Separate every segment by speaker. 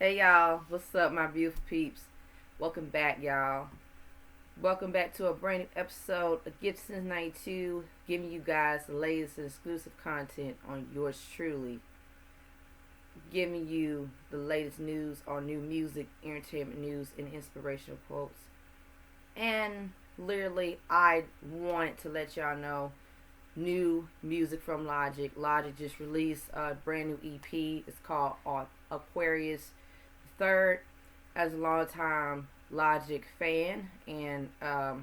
Speaker 1: Hey y'all, what's up, my beautiful peeps? Welcome back, y'all. Welcome back to a brand new episode of Gibson's 92, giving you guys the latest and exclusive content on yours truly, giving you the latest news on new music, entertainment news, and inspirational quotes. And literally, I wanted to let y'all know new music from Logic. Logic just released a brand new EP. It's called Aquarius. Third, as a long time Logic fan and a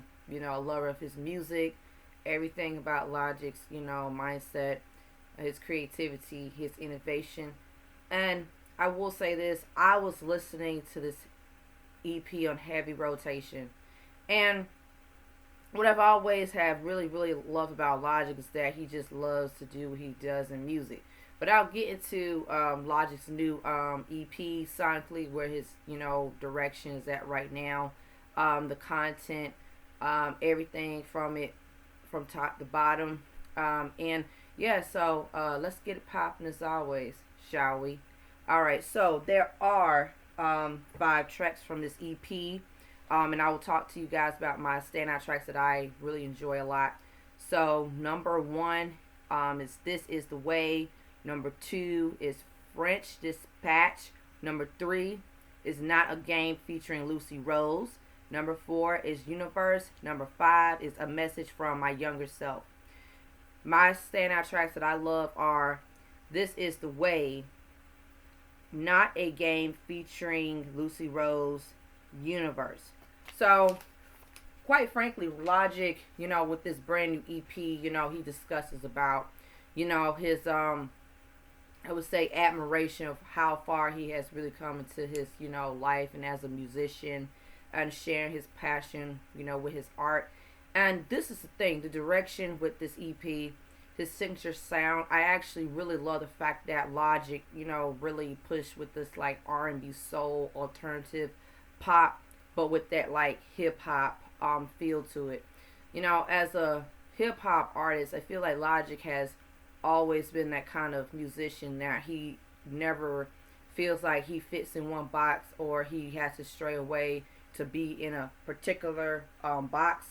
Speaker 1: lover of his music, everything about Logic's mindset, his creativity, his innovation, and I will say this: I was listening to this EP on heavy rotation, and what I've always have really loved about Logic is that he just loves to do what he does in music. But I'll get into Logic's new EP sonically, where his direction is at right now, the content, everything from it, from top to bottom, and yeah. So let's get it popping as always, shall we? All right. So there are 5 tracks from this EP. And I will talk to you guys about my standout tracks that I really enjoy a lot. So number one is This Is the Way. Number 2 is French Dispatch. Number 3 is Not a Game featuring Lucy Rose. Number 4 is Universe. Number 5 is A Message from My Younger Self. My standout tracks that I love are This Is the Way, Not a Game featuring Lucy Rose, Universe. So, quite frankly, Logic, with this brand new EP, he discusses about, his, I would say, admiration of how far he has really come into his, life and as a musician and sharing his passion, with his art. And this is the thing, the direction with this EP, his signature sound. I actually really love the fact that Logic, really pushed with this, like, R&B soul, alternative pop, but with that like hip hop feel to it. As a hip hop artist, I feel like Logic has always been that kind of musician that he never feels like he fits in one box or he has to stray away to be in a particular box.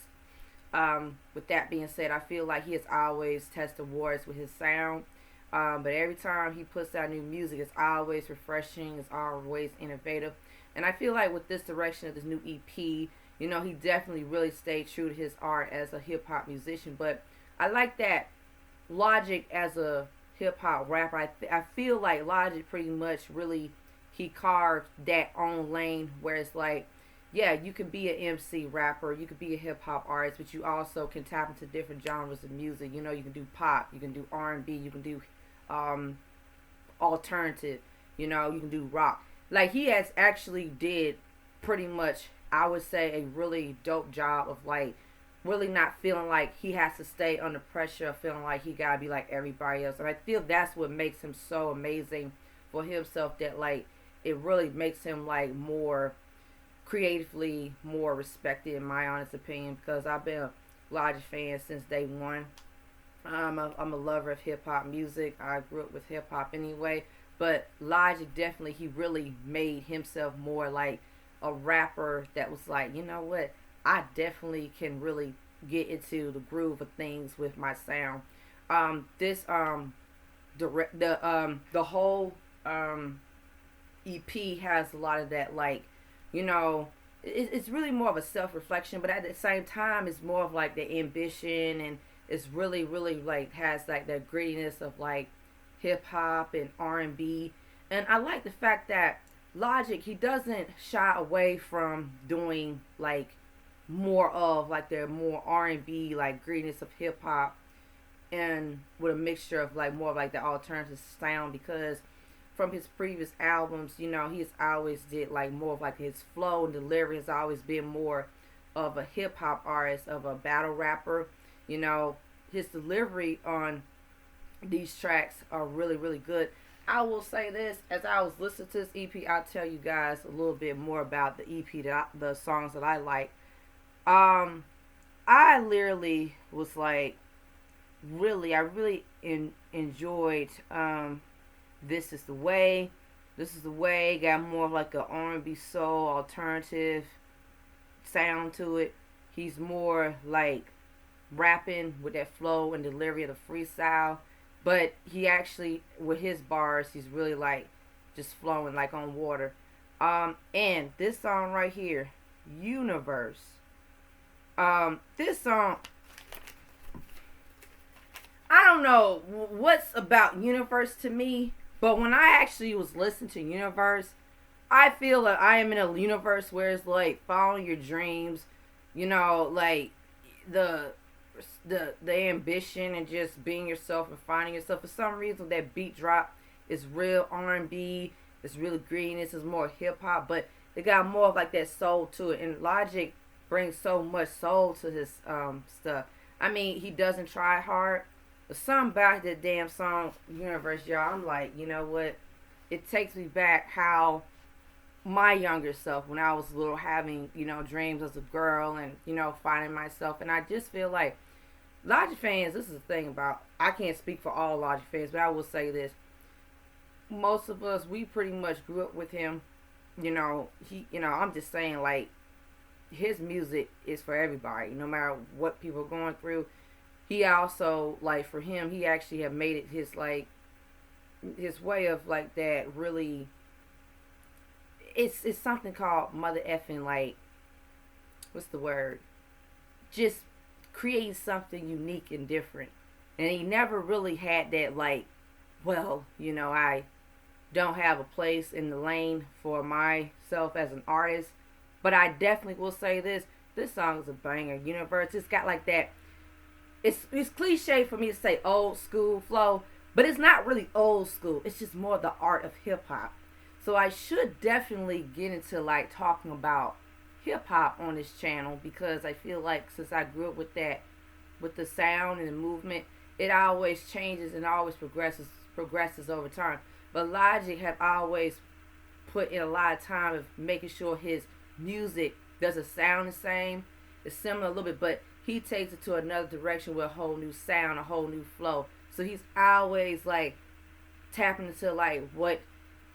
Speaker 1: With that being said, I feel like he has always tested waters with his sound. But every time he puts out new music, it's always refreshing, it's always innovative. And I feel like with this direction of this new EP, he definitely really stayed true to his art as a hip hop musician. But I like that Logic as a hip hop rapper. I feel like Logic pretty much really he carved that own lane where it's like, yeah, you can be an MC rapper, you could be a hip hop artist, but you also can tap into different genres of music. You can do pop, you can do R&B, you can do alternative, you can do rock. Like he has actually did pretty much, I would say, a really dope job of like really not feeling like he has to stay under pressure, feeling like he gotta be like everybody else. And I feel that's what makes him so amazing for himself, that like it really makes him like more creatively more respected, in my honest opinion, because I've been a Logic fan since day one. I'm a lover of hip hop music. I grew up with hip hop anyway, but Logic definitely, he really made himself more like a rapper that was like, you know what, I definitely can really get into the groove of things with my sound. This the whole EP has a lot of that, like, it's really more of a self reflection, but at the same time, it's more of like the ambition, and it's really like has like that grittiness of like hip hop and R&B. And I like the fact that Logic, he doesn't shy away from doing like more of like the more R&B like grittiness of hip hop, and with a mixture of like more of like the alternative sound, because from his previous albums, he's always did like more of like his flow and delivery has always been more of a hip hop artist, of a battle rapper. His delivery on these tracks are really good. I will say this: as I was listening to this EP, I'll tell you guys a little bit more about the EP, the songs that I like. I literally was like, I really enjoyed This Is the Way. This is the way. Got more of like a R&B soul alternative sound to it. He's more like rapping with that flow and delivery of the freestyle. But he actually, with his bars, he's really like just flowing like on water. And this song right here, Universe. This song, I don't know what's about Universe to me, but when I actually was listening to Universe, I feel like I am in a universe where it's like following your dreams, like the the ambition and just being yourself and finding yourself. For some reason, that beat drop is real R&B. It's really green. This is more hip hop, but it got more of like that soul to it. And Logic brings so much soul to his stuff. I mean, he doesn't try hard. But something about that damn song Universe, y'all, I'm like, you know what? It takes me back how my younger self, when I was little, having, dreams as a girl and, finding myself. And I just feel like Logic fans, this is the thing about, I can't speak for all Logic fans, but I will say this. Most of us, we pretty much grew up with him. I'm just saying, like, his music is for everybody, no matter what people are going through. He also, like, for him, he actually have made it his, like, his way of, like, that really, it's something called mother effing, like, what's the word? Just creating something unique and different. And he never really had that, like, well, I don't have a place in the lane for myself as an artist. But I definitely will say this. This song is a banger. Universe. It's got like that. It's cliche for me to say old school flow. But it's not really old school. It's just more the art of hip hop. So I should definitely get into like talking about hip hop on this channel. Because I feel like since I grew up with that, with the sound and the movement, it always changes and always progresses over time. But Logic have always put in a lot of time of making sure his music doesn't sound the same. It's similar a little bit, but he takes it to another direction with a whole new sound, a whole new flow. So he's always like tapping into like what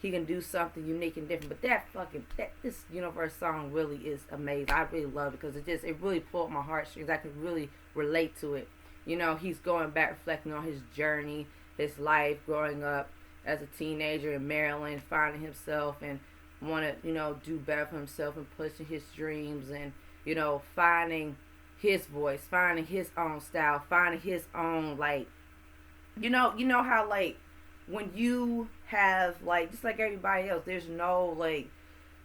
Speaker 1: he can do, something unique and different. But this Universe song really is amazing. I really love it because it really pulled my heartstrings. I can really relate to it. He's going back, reflecting on his journey, his life growing up as a teenager in Maryland, finding himself and want to, do better for himself and pushing his dreams and, finding his voice, finding his own style, finding his own, like, how, like, when you have, like, just like everybody else, there's no, like,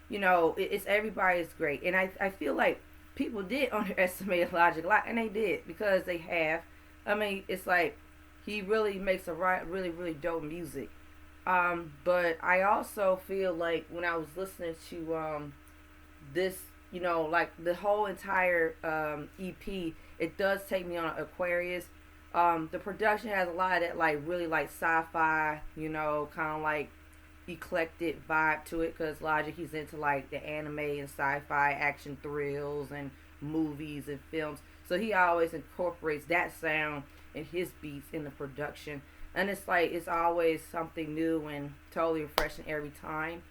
Speaker 1: it's everybody's great. And I feel like people did underestimate Logic a lot, and they did, because they have. I mean, it's like, he really makes really, really dope music. But I also feel like when I was listening to this, like the whole entire EP, it does take me on Aquarius. The production has a lot of that, like, really like sci-fi, kind of like eclectic vibe to it, because Logic, he's into like the anime and sci-fi action thrills and movies and films, so he always incorporates that sound and his beats in the production. And it's like, it's always something new and totally refreshing every time.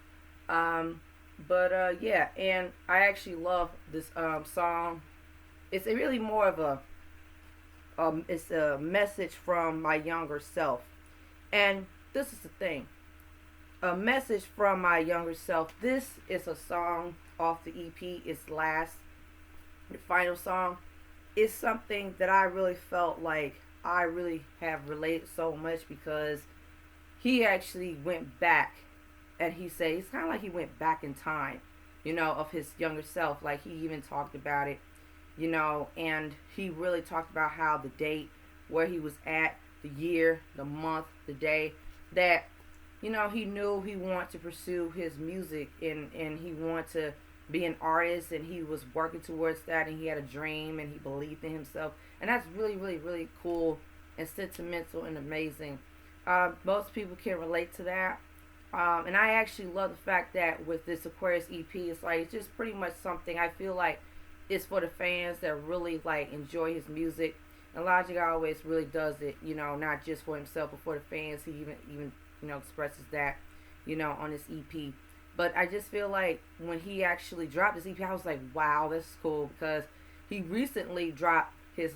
Speaker 1: Yeah, and I actually love this song. It's really more of it's a message from my younger self. And this is the thing. A message from my younger self. This is a song off the EP. It's the final song. It's something that I really felt like I really have related so much, because he actually went back and he said, it's kind of like he went back in time, of his younger self. Like, he even talked about it, and he really talked about how the date, where he was at, the year, the month, the day, that, he knew he wanted to pursue his music and he wanted to be an artist, and he was working towards that, and he had a dream and he believed in himself. And that's really, really, really cool and sentimental and amazing. Most people can relate to that. And I actually love the fact that with this Aquarius EP, it's like, it's just pretty much something I feel like it's for the fans that really like enjoy his music. And Logic always really does it, not just for himself, but for the fans. He even expresses that, on this EP. But I just feel like when he actually dropped this EP, I was like, wow, this is cool, because he recently dropped his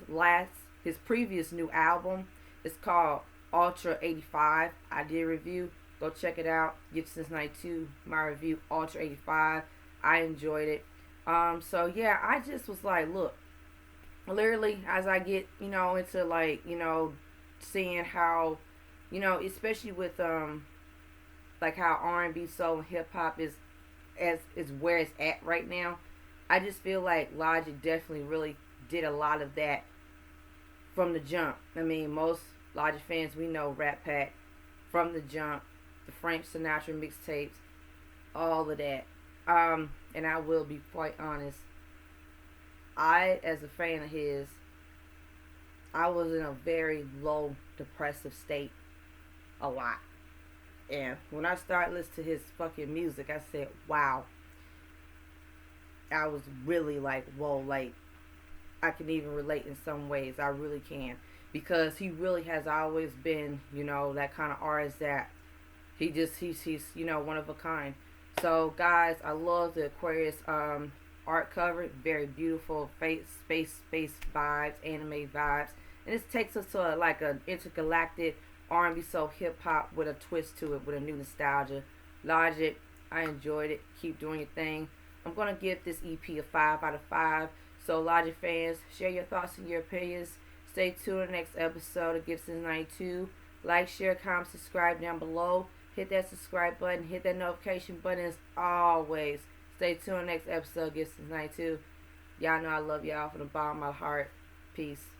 Speaker 1: previous new album. It's called Ultra 85. I did a review. Go check it out. Gift Since 92, my review, Ultra 85. I enjoyed it. So yeah, I just was like, look, literally as I get, into like, seeing how, especially with like how R&B, soul, and hip hop is where it's at right now. I just feel like Logic definitely really did a lot of that from the jump. I mean, most Logic fans, we know Rat Pack from the jump, the Frank Sinatra mixtapes, all of that. And I will be quite honest, I, as a fan of his, I was in a very low depressive state a lot. And when I started listening to his fucking music, I said, wow. I was really like, whoa, like, I can even relate in some ways. I really can. Because he really has always been, that kind of artist that he's one of a kind. So, guys, I love the Aquarius art cover. Very beautiful, space vibes, anime vibes. And this takes us to like an intergalactic R&B soul hip hop with a twist to it, with a new nostalgia. Logic, I enjoyed it. Keep doing your thing. I'm gonna give this EP a 5 out of 5. So Logic fans, share your thoughts and your opinions. Stay tuned to the next episode of Gift Since 92. Like, share, comment, subscribe down below. Hit that subscribe button. Hit that notification button as always. Stay tuned to the next episode of Gift Since 92. Y'all know I love y'all from the bottom of my heart. Peace.